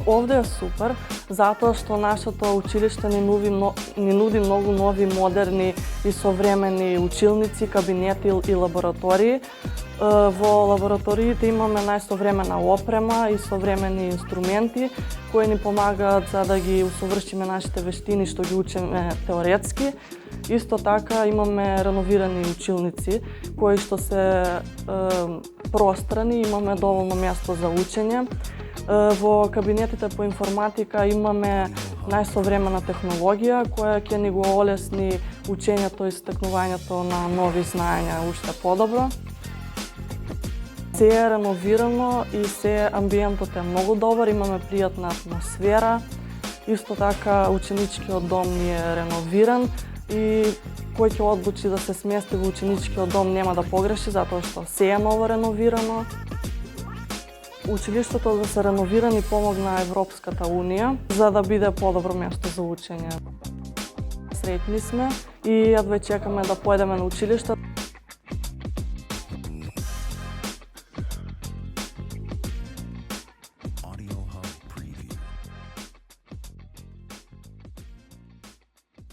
Ovde je super, zato što našето училиште ни нуди многу нови, модерни и современи училници, кабинети и лаборатории. Во лабораториите имаме најсовремена опрема и современи инструменти кои ни помагаат за да ги усовршиме нашите вештини што ги учиме теоретски. Исто така имаме реновирани училници кои што се пространи, имаме доволно место за учење. Во кабинетите по информатика имаме најсовремена технологија која ќе ни го олесни учењето и стекнувањето на нови знаења уште подобро. Се е реновирано и се амбиентот е многу добар, имаме пријатна атмосфера. Исто така ученичкиот дом ни е реновиран и кој ќе одлучи да се смести во ученичкиот дом нема да погреши затоа што се е ново реновирано. Училиштето да се реновира ни помогна Европската унија за да биде подобро место за учење. Среќни сме и јадве чекаме да поедеме на училиште.